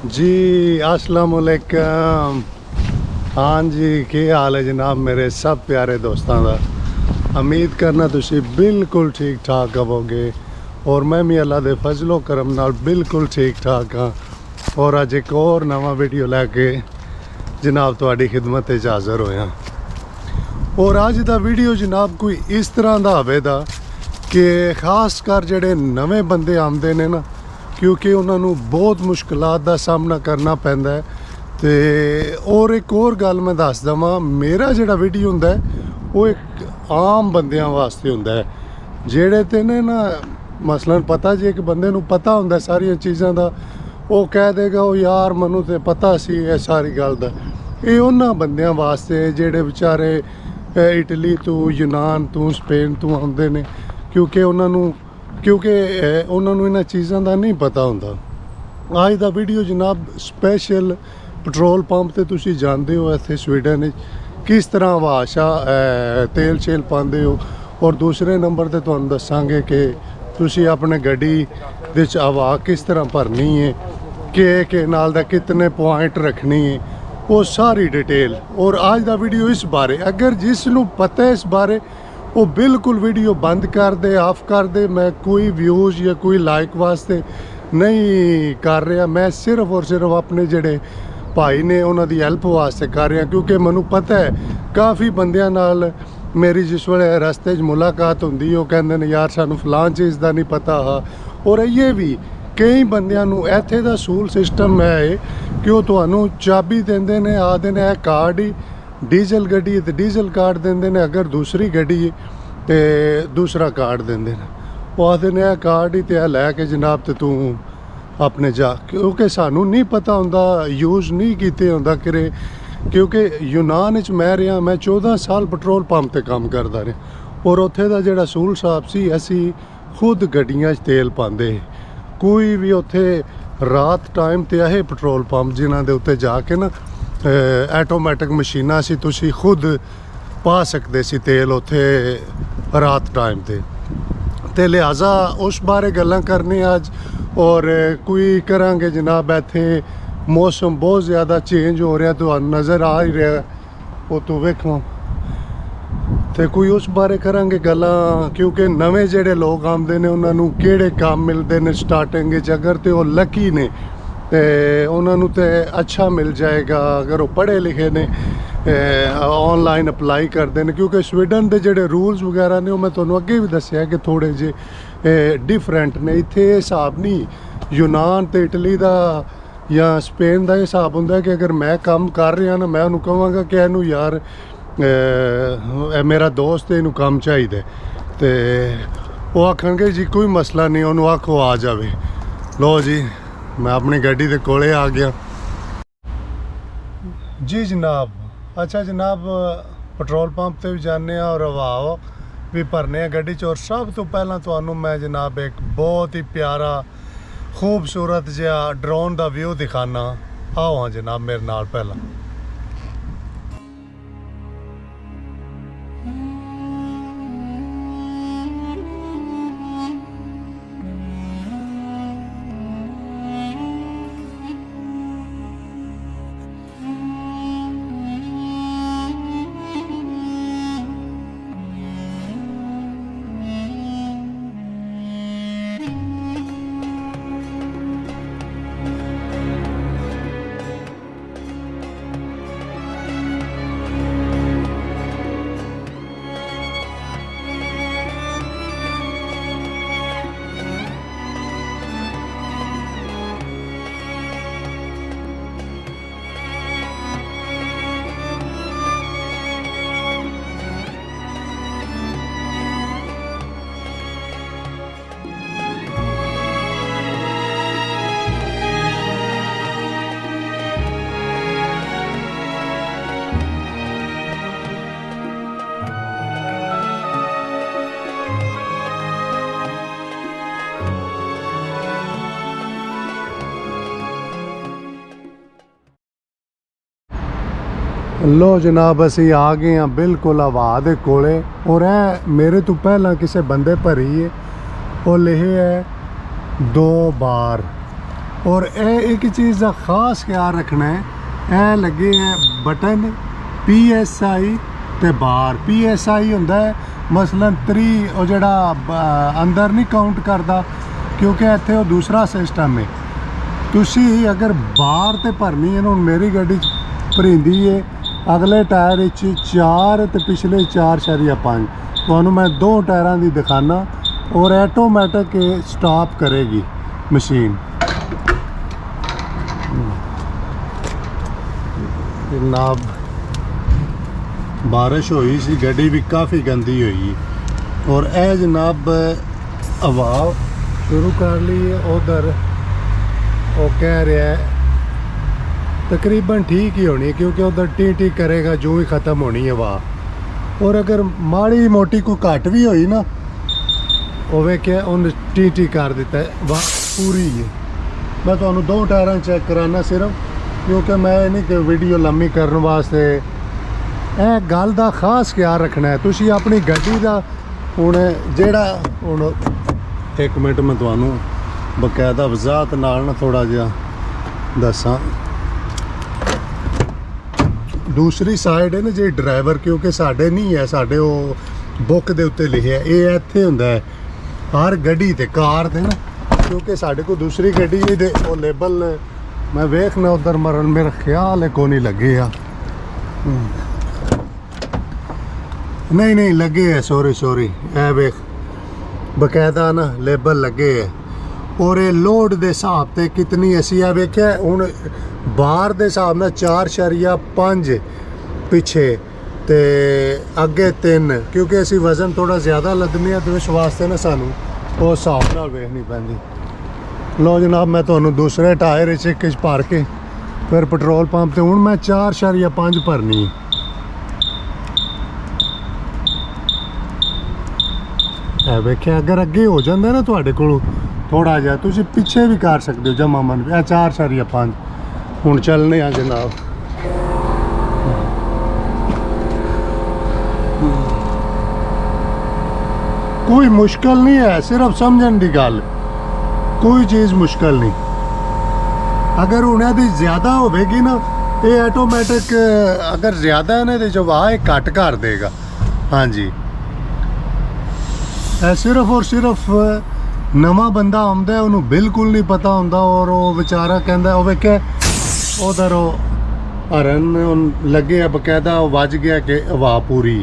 जी अस्सलाम वालेकुम। हाँ जी, क्या हाल है जनाब मेरे सब प्यारे दोस्तों का। उम्मीद करना तुसी बिल्कुल ठीक ठाक होवोगे और मैं भी अल्लाह दे फजलो करम नाल बिल्कुल ठीक ठाक हाँ। और अज एक और नवा वीडियो लैके जनाब तुहाडी खिदमत च हाज़र होया। और अज दा वीडियो जनाब कोई इस तरह का होवेगा कि खास कर जेडे नवे बंदे आते ने ना, क्योंकि उन्होंने बहुत मुश्किलात का सामना करना पैंदा है। तो और एक और गल मैं दस देवां, मेरा जोड़ा वीडियो होंदा है वो एक आम बंदियां वास्ते होंदा है जेड़े ते ने ना, मसलन पता जे एक बंदे नूं पता होंदा सारियां चीज़ां दा, वो कह देगा ओ यार मनु ते पता सी ये सारी गल दा। ये उन्हां बंदियां वास्ते जेड़े बेचारे इटली तो यूनान तो स्पेन तो आउंदे ने, क्योंकि उन्होंने इन्हां चीज़ों का नहीं पता होंदा। अज का वीडियो जनाब स्पैशल पेट्रोल पंप ते तुसी जानते हो इत्थे स्वीडन किस तरह हवाशा तेल शेल पाते हो। और दूसरे नंबर ते तुहानूं दसांगे कि तुसी अपने गड्डी दे च हवा किस तरह भरनी है, के नाल दा कितने पॉइंट रखनी है, वो सारी डिटेल। और आज का वीडियो इस बारे, अगर जिसनूं पता है इस बारे वो बिल्कुल वीडियो बंद कर दे, ऑफ कर दे। मैं कोई व्यूज़ या कोई लाइक वास्ते नहीं कर रहा, मैं सिर्फ और सिर्फ अपने जेडे भाई ने उन्हों की हैल्प वास्ते कर रहा, क्योंकि मैनू पता है काफ़ी बंदियां नाल मेरी जिस वे रस्ते मुलाकात होंदी वो कहते हैं यार सानू फलां चीज़ का नहीं पता हा। और ये भी कई बंदियां नू इत्थे दा सूल सिस्टम है कि वो तुहानू चाबी देंदे ने, आखदे ने कार्ड ही डीजल गड्डी तो डीजल कार्ड देंदे ने, अगर दूसरी गड्डी है तो दूसरा कार्ड देंदे ने। वो आखदे ने कार्ड ही तो लैके जनाब तो तू अपने जा, क्योंकि सानू नहीं पता होंदा, यूज़ नहीं कीते होंदा करे। क्योंकि यूनान च मैं रहा, मैं 14 साल पेट्रोल पंप ते काम करदा रहा और उत्थे दा जेड़ा सूल साहब सी, असी खुद गड्डियां च तेल पांदे। कोई भी उत्थे रात टाइम ते आहे पेट्रोल पंप जिन्हां दे उत्ते जाके ना ऐटोमैटिक मशीनां सी, तुसी खुद पा सकते सी तेल उत्थे रात टाइम ते लिहाजा उस बारे गल्लां करनी अज। और कोई करांगे जनाब इत्थे मौसम बहुत ज़्यादा चेंज हो रहा, तो नज़र आ ही रहा वो तो वेखो, तो कोई उस बारे करांगे गल्लां। क्योंकि नवे जेडे लोग आते ने उन्होंने केड़े काम मिलते हैं स्टार्टिंग अगर तो लकी ने तो उन्होंने तो अच्छा मिल जाएगा, अगर वो पढ़े लिखे ने ऑनलाइन अप्लाई करते हैं। क्योंकि स्वीडन के जोड़े रूल्स वगैरह ने मैं तुम्हें अगे भी दसिया कि थोड़े जे डिफरेंट ने। इत्थे हिसाब नहीं यूनान तो इटली का या स्पेन का हिसाब होंदा कि अगर मैं काम कर रहा ना, मैं उन्होंने कहांगा कि इनू यार मेरा दोस्त है, इनू काम चाहिए, तो वो आखणगे जी कोई मसला नहीं, उन्होंने आखो आ जाए। लो जी मैं अपनी गड्डी के कोले आ गया जी जनाब। अच्छा जनाब, पेट्रोल पंप से भी जाने और हवा भी भरने गड्डी च। और सब तो पहला तो मैं जनाब एक बहुत ही प्यारा खूबसूरत जिहा ड्रोन का व्यू दिखाना। आओ हाँ जनाब मेरे नाल पहला। लो जनाब असी आ गए हैं बिल्कुल हवा दे कोले। और मेरे तो पहला किसी बंदे भरी है, वो लिखे है 2 बार। और एक चीज़ का खास ख्याल रखना है, ਇਹ ਲੱਗੇ ਹੈ बटन PSI ਤੇ ਬਾਰ। PSI ਹੁੰਦਾ ਹੈ ਮਸਲਨ 3 ਉਹ ਜਿਹੜਾ ਅੰਦਰ ਨਹੀਂ ਕਾਊਂਟ ਕਰਦਾ, ਕਿਉਂਕਿ ਇੱਥੇ ਉਹ ਦੂਸਰਾ ਸਿਸਟਮ ਹੈ। ਤੁਸੀਂ ਅਗਰ ਬਾਰ ਤੇ ਭਰਨੀ ਹੈ ਨਾ, ਮੇਰੀ ਗੱਡੀ ਭਰਿੰਦੀ ਹੈ ਅਗਲੇ ਟਾਇਰ ਵਿੱਚ 4 ਤੇ ਪਿਛਲੇ 4.5 ਤੁਹਾਨੂੰ ਮੈਂ 2 ਟਾਇਰਾਂ ਦੀ ਦਿਖਾਣਾ, और ऑटोमेटिक स्टॉप करेगी मशीन। जनाब बारिश हुई सी, गड्डी भी काफ़ी गंदी हुई और ए जनाब हवा शुरू कर ली है। उधर वो कह रहा है तकरीबन ठीक ही होनी है, क्योंकि उधर टी टी करेगा जो ही ख़त्म होनी है हवा। और अगर माड़ी मोटी कोई घट भी हुई ना, वो वेख्या उन्हें टी टी कर दिता है, वाह पूरी है। मैं तो 2 टायरां चेक कराना सिर्फ, क्योंकि मैं नहीं कि वीडियो लम्मी करने वास्ते। यह गल का खास ख्याल रखना है तुसी अपनी गड्डी का। हुण जेड़ा हुण 1 मिनट मैं तुहानू बकायदा वजाहत नाल ना थोड़ा जिहा दसां। दूसरी साइड है ना जी ड्राइवर, क्योंकि साडे नहीं है, साडे वो बुक दे उत्ते लिखिआ ये इत्थे हुंदा है हर गड्डी ते कार ते ना, क्योंकि साढ़े को दूसरी गड्डी दे वो लेबल मैं वेखना उधर मरन मेरा ख्याल है को नहीं लगे आ। नहीं लगे है, सॉरी ए वेख बकायदा ना लेबल लगे है। और ये लोड दे हिसाब ते कितनी असी आ वेख्या हुण बार दे हिसाब नाल 4.5 पिछे ते अगे 3, क्योंकि असी वजन थोड़ा ज़्यादा लदने तो इस वास्ते ना सानू वो हिसाब नाल वेखनी पैंदी। लो जनाब मैं तुहानू दूसरे टायर एक भर के फिर पेट्रोल पंप ते हुण मैं 4.5 भरनी। वेख्या अगर अगे हो जाता ना तुहाडे कोलों थोड़ा जिहा, तुसीं पिछे भी कर सकते हो जमा मन। 4.5 हुण चलने आ जनाब। कोई मुश्किल नहीं है, सिर्फ समझण दी गल, कोई चीज़ मुश्किल नहीं। अगर उन्हें ज़्यादा होगी ना ये ऑटोमेटिक, अगर ज़्यादा है ना तो वाह घट कर देगा। हाँ जी, सिर्फ और सिर्फ नवा बंदा आंदा है उन्होंने बिल्कुल नहीं पता होंदा, और वो बेचारा कहता वो वेख्या उधर हरन लगे है बकायदा वज गया कि हवा पूरी।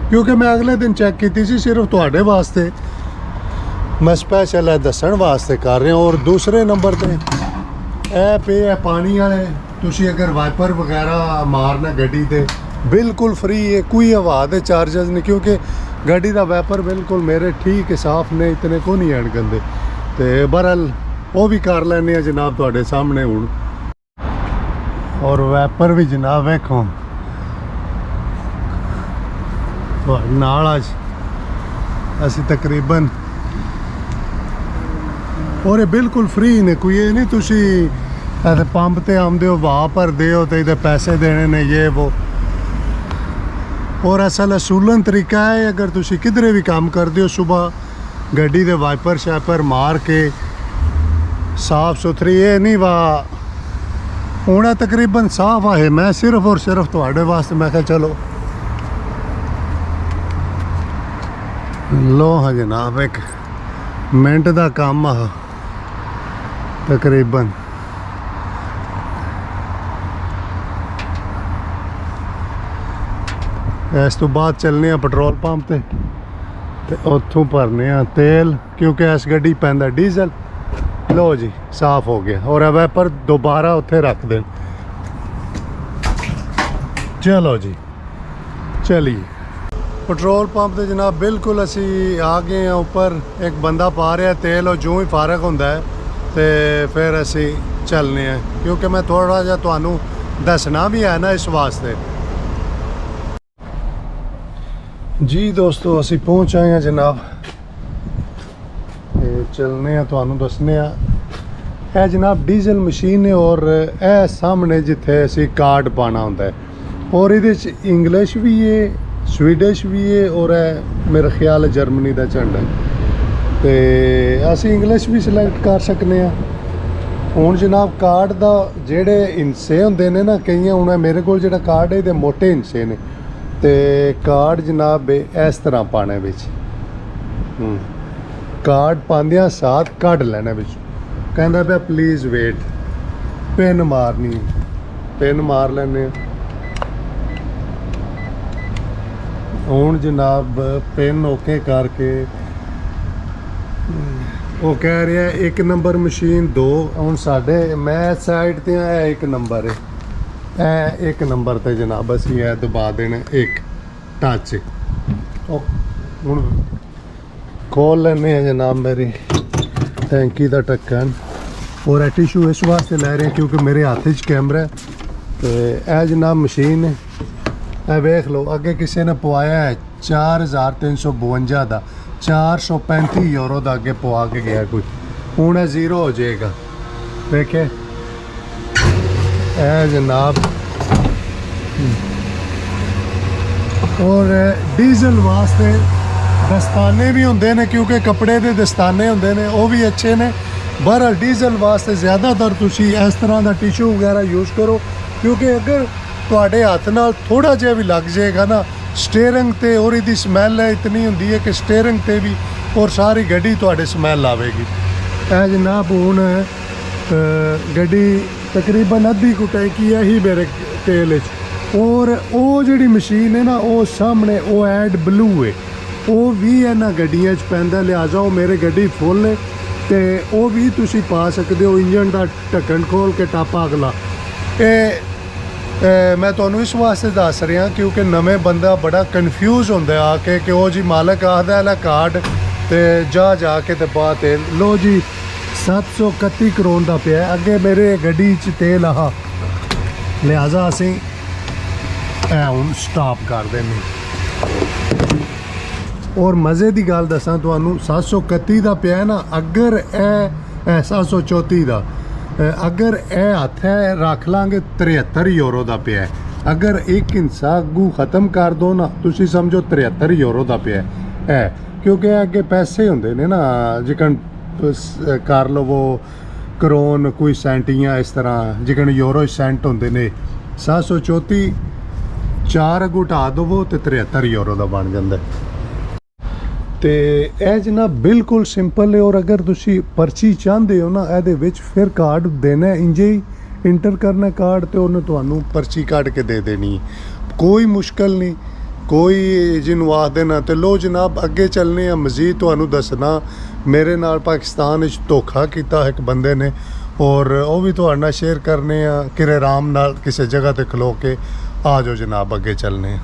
क्योंकि मैं अगले दिन चेक की थी सिर्फ तुहाडे वास्ते, मैं स्पैशल है दस्सण वास्ते कर रहा। और दूसरे नंबर पे ए पे है पानी वाले, तुसी अगर वाइपर वगैरह मारना गड्डी ते बिल्कुल फ्री है, कोई हवा दे चार्जेस नहीं, क्योंकि गड्डी का वाइपर बिल्कुल मेरे ठीक है साफ ने, इतने को नहीं हैन गंदे। तो बहरहाल वो भी कर लैने जनाब तुहाडे सामने हुण। और वाइपर भी जनाब वेखो नाल अज असी तकरीबन, और ये बिल्कुल फ्री ने, कोई ये नहीं तुसी पंप ते आंदे हो वाह भरदे हो तो इधर पैसे देने ने ये वो। और असल असूलन तरीका है, अगर तुसी किधरे भी काम करते हो सुबह गड्डी दे वाइपर शाइपर मार के साफ सुथरी, ये नहीं वाह हुण तकरीबन साफ है। मैं सिर्फ और सिर्फ तुहाडे वास्ते मैं कहा चलो लो। हाँ जनाब 1 मिनट का काम आ तकरीबन। इस तो बाद चलने आ पेट्रोल पंप ते उत्थों भरने आ तेल, क्योंकि इस गड्डी पैंदा डीजल। लो जी साफ हो गया, और वैपर दोबारा उत्थे रख दें। चलो जी चलिए पेट्रोल पंप ते जनाब बिल्कुल असी आ गए हैं ऊपर। एक बंदा पा रहा है तेल, और जो ही फारग होंदा है तो फिर असी चलने हैं, क्योंकि मैं थोड़ा जिहा तुहानू दसना भी है ना इस वास्ते। जी दोस्तों असी पहुँच आए हैं जनाब, चलने हैं तुहानू दसने है जनाब डीजल मशीन है। और ए सामने जिथे असी कार्ड पाना होंदा है, और ये इंग्लिश भी है स्वीडिश भी है, और मेरा ख्याल है जर्मनी का झंडा है। तो असी इंग्लिश भी सिलेक्ट कर सकते हैं। ਹੁਣ ਜਨਾਬ ਕਾਰਡ ਦਾ ਜਿਹੜੇ ਹਿੱਸੇ ਹੁੰਦੇ ਨੇ ਨਾ, ਕਈਆਂ ਹੁਣ ਮੇਰੇ ਕੋਲ ਜਿਹੜਾ ਕਾਰਡ ਹੈ ਇਹਦੇ ਮੋਟੇ ਹਿੱਸੇ ਨੇ, ਤੇ ਕਾਰਡ ਜਨਾਬ ਇਸ ਤਰ੍ਹਾਂ ਪਾਣੇ ਵਿੱਚ, ਕਾਰਡ ਪਾਉਂਦਿਆਂ ਸਾਥ ਕੱਢ ਲੈਣਾ ਵਿੱਚ। ਕਹਿੰਦਾ ਪਿਆ ਪਲੀਜ਼ ਵੇਟ, ਪਿੰਨ ਮਾਰਨੀ, ਪਿੰਨ ਮਾਰ ਲੈਂਦੇ। ਹੁਣ ਜਨਾਬ ਪਿੰਨ ਓਕੇ ਕਰਕੇ ਉਹ ਕਹਿ ਰਿਹਾ 1 ਨੰਬਰ ਮਸ਼ੀਨ 2। ਹੁਣ ਸਾਡੇ ਮੈਂ ਸਾਈਡ ਤੇ ਆ 1 ਨੰਬਰ ਹੈ, ਇਹ 1 ਨੰਬਰ ਤੇ ਜਨਾਬ ਅਸੀਂ ਇਹ ਦਬਾ ਦੇਣਾ 1 ਟੱਚ। ਹੁਣ ਖੋਲ ਲੈਂਦੇ ਆ ਜਨਾਬ ਮੇਰੀ ਟੈਂਕੀ ਦਾ ਢੱਕਣ। और ਇਹ टिशू इस वास्ते लै रहे हैं क्योंकि मेरे हाथ च कैमरा है। तो यह जनाब मशीन है, यह वेख लो अगे किसी ने पवाया है 4352 का, 435 यूरो का अगे पवा के गया कोई। हूँ यह 0 हो जाएगा, देखे यह जनाब। और डीजल वास्ते दस्ताने भी होंगे ने, क्योंकि कपड़े के दस्ताने होंगे ने, वो भी अच्छे ने। बहरहाल डीजल वास्ते ज़्यादातर तुसी इस तरह का टिशू वगैरह यूज़ करो, क्योंकि अगर तुहाडे हत्थ नाल थोड़ा जिहा भी लग जाएगा ना स्टेयरिंग ते, और इसकी स्मैल है इतनी होंदी है कि स्टेयरिंग ते भी और सारी गड्डी तुहाडे स्मैल आवेगी। ऐ जनाब हुण गड्डी तकरीबन अद्धी कु टैंकी है ही मेरे तेल च। और वो जिहड़ी मशीन है ना, वो सामने वो ऐड ब्लू है, वो भी इन्हां गड्डियां च पैंदा, लिहाजा वो मेरे गड्डी फुल है। तो वो भी तुसी पा सकते हो। इंजन का ढक्कन खोल के टापा अगला मैं तुहानू इस वास्ते दस रहा क्योंकि नवे बंदा बड़ा कन्फ्यूज होंदा आके कि वो जी मालक आखदा है कार्ड तो जाके तो पा तेल। लो जी 731 करोड़ का पिया अगे मेरे गड्डी च तेल आह, लिहाजा असी हुण स्टॉप कर देनी। और मज़े की गल दसा तुहानू 731 का पिया ना, अगर ए 734 का, अगर ए हथ है रख लांगे 73 यूरो का पिया। अगर एक हिस्सा अगू ख़त्म कर दो ना, तुसी समझो 73 यूरो का पिया है, क्योंकि अगे पैसे होंगे ने ना, जिकन कर लवो करोन कोई सेंटियाँ इस तरह, जिकन यूरो सेंट होंगे ने। 734 4 अगू ढा दवो तो 73 यूरो का बन जाता है। तो यह जनाब बिल्कुल सिंपल है। और अगर तुसी पर्ची चाहते हो ना, ये फिर कार्ड देना, इंजे ही इंटर करना कार्ड, तो उन्हें तुहानू पर्ची कट के दे देनी है। कोई मुश्किल नहीं, कोई जिन्हों आख देना। तो लो जनाब अगे चलने मजीद तुहानू दसना मेरे नाल पाकिस्तान धोखा किया एक बंदे ने, और वह भी तुहाडे नाल शेयर करने कि आराम नाल किसी जगह ते खलो के। आ जाओ जनाब अगे चलने।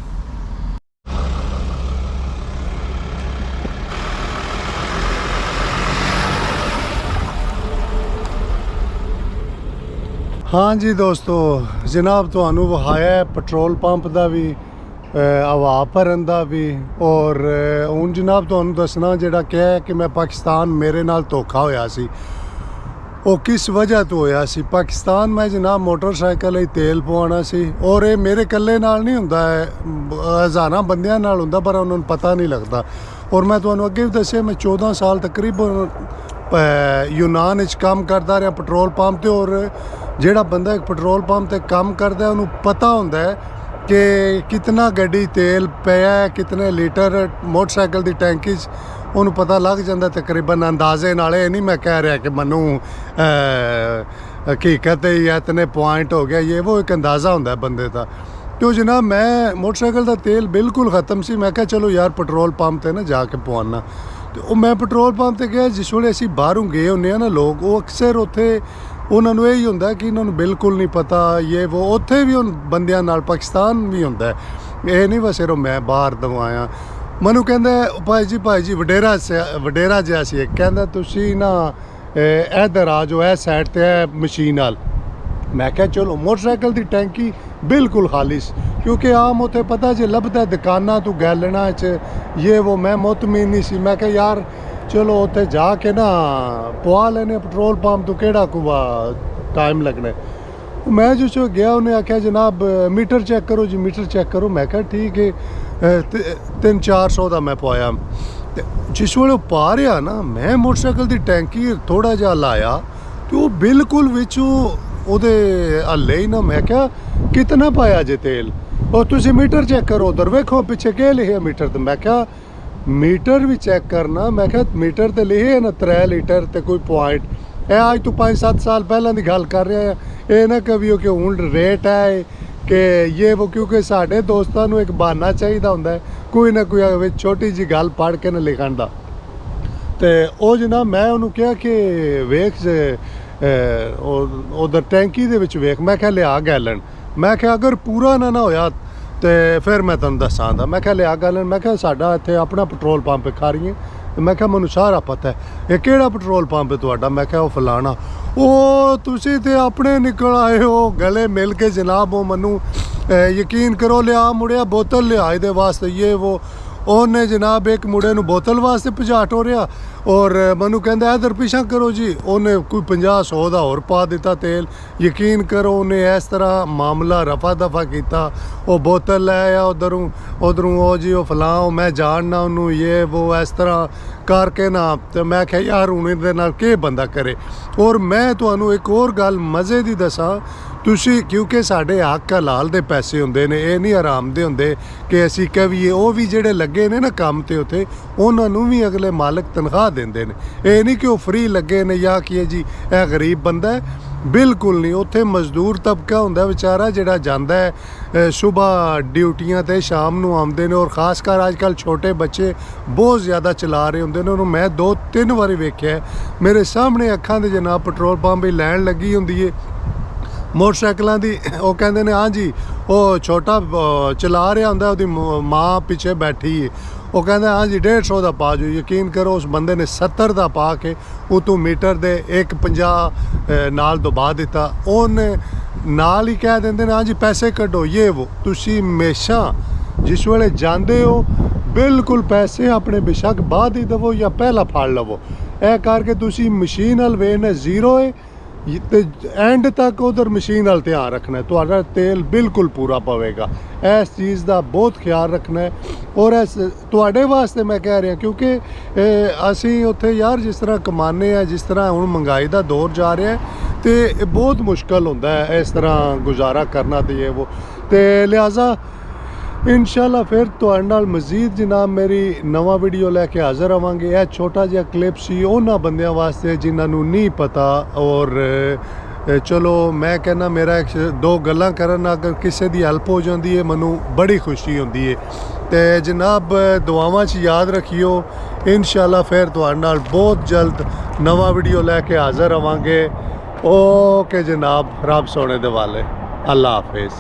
हाँ जी दोस्तों, जनाब तुहानू वहाया है पेट्रोल पंप का भी, हवा भरन का भी। और हुण जनाब तुहानू दसना जिहड़ा क्या है कि मैं पाकिस्तान मेरे नाल धोखा होया सी, वो किस वजह तो होया सी। पाकिस्तान मैं जनाब मोटरसाइकिल ही तेल पवाना सी, और ये मेरे कल्ले नाल नहीं हुंदा है, हज़ारां बंदियां नाल हुंदा, पर उन्होंने पता नहीं लगता। और मैं तुहानू अगे भी दस्सिया मैं 14 साल तकरीबन यूनान च काम करता रहा पेट्रोल पंप ते। और ਜਿਹੜਾ ਬੰਦਾ ਇੱਕ ਪੈਟਰੋਲ ਪੰਪ ਤੇ ਕੰਮ ਕਰਦਾ ਉਹਨੂੰ ਪਤਾ ਹੁੰਦਾ ਹੈ ਕਿ ਕਿੰਨਾ ਗੱਡੀ ਤੇਲ ਪਿਆ, ਕਿੰਨੇ ਲੀਟਰ ਮੋਟਰਸਾਈਕਲ ਦੀ ਟੈਂਕੀ 'ਚ, ਉਹਨੂੰ ਪਤਾ ਲੱਗ ਜਾਂਦਾ ਤਕਰੀਬਨ ਅੰਦਾਜ਼ੇ ਨਾਲ। ਇਹ ਨਹੀਂ ਮੈਂ ਕਹਿ ਰਿਹਾ ਕਿ ਮੈਨੂੰ ਹਕੀਕਤ ਹੈ ਜਾਂ ਇਤਨੇ ਪੁਆਇੰਟ ਹੋ ਗਿਆ, ਇਹ ਉਹ ਇੱਕ ਅੰਦਾਜ਼ਾ ਹੁੰਦਾ ਬੰਦੇ ਦਾ। तो जनाब मैं मोटरसाइकिल का तेल बिल्कुल ख़त्म सी, मैं कहा चलो यार पेट्रोल पंप ते ना जाके पवाना। तो मैं पेट्रोल पंप ते गया, जिस वे असीं बाहरों गए होंगे ना लोग, वो अक्सर उत्थे उन्होंने यही होंदा कि इन्होंने बिल्कुल नहीं पता ये वो। उत्थे भी उन बंदियां नाल पाकिस्तान भी होंदा है, ये नहीं बस सिर्फ मैं बाहर दवाया। मैनू कहंदा भाई जी वडेरा जिहा सी, कहंदा तुसीं ना इधर आ जाओ, ए साइड ते मशीन नाल। मैं क्या चलो मोटरसाइकिल की टैंकी बिल्कुल खालिस, क्योंकि आम उत्थे पता जे लभदा दुकाना तू गैलना च ये वो। मैं मुतमिन नहीं सी, मैं क्या यार चलो उत्थे जाके ना पवा लेने पेट्रोल पंप तो केड़ा कुआ टाइम लगना। मैं जो गया उन्हें आख्या जनाब मीटर चेक करो जी, मीटर चेक करो। मैं क्या ठीक है, 300-400 का मैं पवाया। जिस वे पा रहा ना, मैं मोटरसाइकिल की टैंकी थोड़ा जहा लाया ਤੇ ਉਹ ਬਿਲਕੁਲ ਵਿੱਚੋਂ ਉਹਦੇ ਹੱਲੇ ਹੀ ਨਾ। ਮੈਂ ਕਿਹਾ ਕਿਤਨਾ ਪਾਇਆ ਜੇ ਤੇਲ? ਉਹ ਤੁਸੀਂ ਮੀਟਰ ਚੈੱਕ ਕਰੋ ਉਧਰ ਵੇਖੋ ਪਿੱਛੇ ਕੀ ਲਿਖਿਆ ਮੀਟਰ ਤੇ। ਮੈਂ ਕਿਹਾ ਮੀਟਰ ਵੀ ਚੈੱਕ ਕਰਨਾ। ਮੈਂ ਕਿਹਾ ਮੀਟਰ ਤੇ ਲਿਖਿਆ ਨਾ 3 ਲੀਟਰ ਤੇ ਕੋਈ ਪੁਆਇੰਟ। ਇਹ ਅੱਜ ਤੋਂ 5-7 ਸਾਲ ਪਹਿਲਾਂ ਦੀ ਗੱਲ ਕਰ ਰਿਹਾ। ਇਹ ਨਾ ਕਵੀਓ ਕਿ ਹੁਣ ਰੇਟ ਹੈ ਕਿ ਇਹ ਉਹ, ਕਿਉਂਕਿ ਸਾਡੇ ਦੋਸਤਾਂ ਨੂੰ ਇੱਕ ਬਹਾਨਾ ਚਾਹੀਦਾ ਹੁੰਦਾ ਕੋਈ ਨਾ ਕੋਈ ਵਿੱਚ ਛੋਟੀ ਜੀ ਗੱਲ ਪੜ੍ਹ ਕੇ ਨਾ ਲਿਖਣ ਦਾ। ਤੇ ਉਹ ਜਨਾਬ ਮੈਂ ਉਹਨੂੰ ਕਿਹਾ ਕਿ ਵੇਖ ਉਧਰ ਟੈਂਕੀ ਦੇ ਵਿੱਚ ਵੇਖ। ਮੈਂ ਕਿਹਾ ਲਿਆ ਗੈਲਨ। ਮੈਂ ਕਿਹਾ ਅਗਰ ਪੂਰਾ ਨਾ ਹੋਇਆ ਤੇ ਫਿਰ ਮੈਂ ਤੁਹਾਨੂੰ ਦੱਸਾਂਗਾ। ਮੈਂ ਕਿਹਾ ਲਿਆ ਗੈਲਨ। ਮੈਂ ਕਿਹਾ ਸਾਡਾ ਇੱਥੇ ਆਪਣਾ ਪੈਟਰੋਲ ਪੰਪ ਖਾਰੀਏ। ਮੈਂ ਕਿਹਾ ਮੈਨੂੰ ਸਾਰਾ ਪਤਾ ਹੈ ਇਹ ਕਿਹੜਾ ਪੈਟਰੋਲ ਪੰਪ ਹੈ ਤੁਹਾਡਾ। ਮੈਂ ਕਿਹਾ ਉਹ ਫਲਾਣਾ। ਉਹ ਤੁਸੀਂ ਤੇ ਆਪਣੇ ਨਿਕਲ ਆਏ ਹੋ ਗਲੇ ਮਿਲ ਕੇ ਜਨਾਬ। ਉਹ ਮੈਨੂੰ ਯਕੀਨ ਕਰੋ ਲਿਆ ਮੁੜਿਆ ਬੋਤਲ ਲਿਆ ਇਹਦੇ ਵਾਸਤੇ ਇਹ ਉਹ। ਉਹਨੇ ਜਨਾਬ ਇੱਕ ਮੁੰਡੇ ਨੂੰ ਬੋਤਲ ਵਾਸਤੇ ਭਜਾ ਟੋਰਿਆ ਔਰ ਮੈਨੂੰ ਕਹਿੰਦਾ ਇਧਰ ਪਿੱਛਾ ਕਰੋ ਜੀ। ਉਹਨੇ ਕੋਈ 50-100 ਦਾ ਹੋਰ ਪਾ ਦਿੱਤਾ ਤੇਲ। ਯਕੀਨ ਕਰੋ ਉਹਨੇ ਇਸ ਤਰ੍ਹਾਂ ਮਾਮਲਾ ਰਫਾ ਦਫਾ ਕੀਤਾ। ਉਹ ਬੋਤਲ ਲੈ ਆਇਆ ਉਧਰੋਂ ਉਹ ਜੀ ਉਹ ਫਲਾਂ ਉਹ ਮੈਂ ਜਾਣਨਾ ਉਹਨੂੰ ਇਹ ਉਹ ਇਸ ਤਰ੍ਹਾਂ ਕਰਕੇ ਨਾ। ਤੇ ਮੈਂ ਕਿਹਾ ਯਾਰ ਹੁਣ ਇਹਦੇ ਨਾਲ ਕੀ ਬੰਦਾ ਕਰੇ। ਔਰ ਮੈਂ ਤੁਹਾਨੂੰ ਇੱਕ ਹੋਰ ਗੱਲ ਮਜ਼ੇ ਦੀ ਦੱਸਾਂ। ਤੁਸੀਂ ਕਿਉਂਕਿ ਸਾਡੇ ਹੱਕ ਹਲਾਲ ਦੇ ਪੈਸੇ ਹੁੰਦੇ ਨੇ, ਇਹ ਨਹੀਂ ਆਰਾਮ ਦੇ ਹੁੰਦੇ ਕਿ ਅਸੀਂ ਕਹੀਏ। ਉਹ ਵੀ ਜਿਹੜੇ ਲੱਗੇ ਨੇ ਨਾ ਕੰਮ ਤੇ ਉੱਥੇ ਉਹਨਾਂ ਨੂੰ ਵੀ ਅਗਲੇ ਮਾਲਕ ਤਨਖਾਹ ਦਿੰਦੇ ਨੇ। ਇਹ ਨਹੀਂ ਕਿ ਉਹ ਫ੍ਰੀ ਲੱਗੇ ਨੇ ਜਾਂ ਕੀ ਜੀ ਇਹ ਗਰੀਬ ਬੰਦਾ ਹੈ। ਬਿਲਕੁਲ ਨਹੀਂ। ਉੱਥੇ ਮਜ਼ਦੂਰ ਤਬਕਾ ਹੁੰਦਾ ਵਿਚਾਰਾ ਜਿਹੜਾ ਜਾਂਦਾ ਹੈ ਸੁਬਾਹ ਡਿਊਟੀਆਂ ਤੇ ਸ਼ਾਮ ਨੂੰ ਆਉਂਦੇ ਨੇ। ਔਰ ਖਾਸ ਕਰ ਅੱਜ ਕੱਲ੍ਹ ਛੋਟੇ ਬੱਚੇ ਬਹੁਤ ਜ਼ਿਆਦਾ ਚਲਾ ਰਹੇ ਹੁੰਦੇ ਨੇ। ਉਹਨੂੰ ਮੈਂ 2-3 ਵਾਰੀ ਵੇਖਿਆ ਮੇਰੇ ਸਾਹਮਣੇ ਅੱਖਾਂ ਦੇ ਜਨਾਬ। ਪੈਟਰੋਲ ਪੰਪ ਹੀ ਲੈਣ ਲੱਗੀ ਹੁੰਦੀ ਹੈ ਮੋਟਰਸਾਈਕਲਾਂ ਦੀ। ਉਹ ਕਹਿੰਦੇ ਨੇ ਹਾਂ ਜੀ ਉਹ ਛੋਟਾ ਚਲਾ ਰਿਹਾ ਹੁੰਦਾ ਉਹਦੀ ਮਾਂ ਪਿੱਛੇ ਬੈਠੀ ਹੈ। ਉਹ ਕਹਿੰਦਾ ਹਾਂ ਜੀ 150 ਦਾ ਪਾ ਜੋ। ਯਕੀਨ ਕਰੋ ਉਸ ਬੰਦੇ ਨੇ 70 ਦਾ ਪਾ ਕੇ ਉਤੋਂ ਮੀਟਰ ਦੇ 1.50 ਨਾਲ ਦਬਾ ਦਿੱਤਾ। ਉਹਨੇ ਨਾਲ ਹੀ ਕਹਿ ਦਿੰਦੇ ਨੇ ਹਾਂ ਜੀ ਪੈਸੇ ਕੱਢੋ ਇਹ ਉਹ। ਤੁਸੀਂ ਹਮੇਸ਼ਾ ਜਿਸ ਵੇਲੇ ਜਾਂਦੇ ਹੋ ਬਿਲਕੁਲ ਪੈਸੇ ਆਪਣੇ ਬੇਸ਼ੱਕ ਬਾਅਦ ਹੀ ਦੇਵੋ ਜਾਂ ਪਹਿਲਾਂ ਫੜ ਲਵੋ। ਇਹ ਕਰਕੇ ਤੁਸੀਂ ਮਸ਼ੀਨ ਵੱਲ ਵੇਖਣਾ ਜ਼ੀਰੋ ਹੈ ਤੇ ਐਂਡ ਤੱਕ ਉਧਰ ਮਸ਼ੀਨ ਵੱਲ ਧਿਆਨ ਰੱਖਣਾ। ਤੁਹਾਡਾ ਤੇਲ ਬਿਲਕੁਲ ਪੂਰਾ ਪਵੇਗਾ। ਇਸ ਚੀਜ਼ ਦਾ ਬਹੁਤ ਖਿਆਲ ਰੱਖਣਾ ਹੈ। ਔਰ ਇਸ ਤੁਹਾਡੇ ਵਾਸਤੇ ਮੈਂ ਕਹਿ ਰਿਹਾ ਕਿਉਂਕਿ ਅਸੀਂ ਉੱਥੇ ਯਾਰ ਜਿਸ ਤਰ੍ਹਾਂ ਕਮਾਉਂਦੇ ਹਾਂ ਜਿਸ ਤਰ੍ਹਾਂ ਹੁਣ ਮਹਿੰਗਾਈ ਦਾ ਦੌਰ ਜਾ ਰਿਹਾ ਤੇ ਬਹੁਤ ਮੁਸ਼ਕਲ ਹੁੰਦਾ ਹੈ ਇਸ ਤਰ੍ਹਾਂ ਗੁਜ਼ਾਰਾ ਕਰਨਾ। ਤੇ ਇਹ ਉਹ ਤੇ ਲਿਹਾਜ਼ਾ ਇਨਸ਼ਾਅੱਲਾ ਫਿਰ ਤੁਹਾਡੇ ਨਾਲ ਮਜ਼ੀਦ ਜਨਾਬ ਮੇਰੀ ਨਵਾਂ ਵੀਡੀਓ ਲੈ ਕੇ ਹਾਜ਼ਰ ਆਵਾਂਗੇ। ਇਹ ਛੋਟਾ ਜਿਹਾ ਕਲਿੱਪ ਸੀ ਉਹਨਾਂ ਬੰਦਿਆਂ ਵਾਸਤੇ ਜਿਨ੍ਹਾਂ ਨੂੰ ਨਹੀਂ ਪਤਾ। ਔਰ ਚਲੋ ਮੈਂ ਕਹਿੰਦਾ ਮੇਰਾ 1-2 ਗੱਲਾਂ ਕਰਨ ਨਾਲ ਅਗਰ ਕਿਸੇ ਦੀ ਹੈਲਪ ਹੋ ਜਾਂਦੀ ਹੈ ਮੈਨੂੰ ਬੜੀ ਖੁਸ਼ੀ ਹੁੰਦੀ ਹੈ। ਤੇ ਜਨਾਬ ਦੁਆਵਾਂ 'ਚ ਯਾਦ ਰੱਖਿਓ। ਇਨਸ਼ਾਅੱਲਾ ਫਿਰ ਤੁਹਾਡੇ ਨਾਲ ਬਹੁਤ ਜਲਦ ਨਵਾਂ ਵੀਡੀਓ ਲੈ ਕੇ ਹਾਜ਼ਰ ਆਵਾਂਗੇ। ਓਕੇ ਜਨਾਬ ਰੱਬ ਸੋਹਣੇ ਦੇ ਵਾਲੇ। ਅੱਲਾ ਹਾਫਿਜ਼।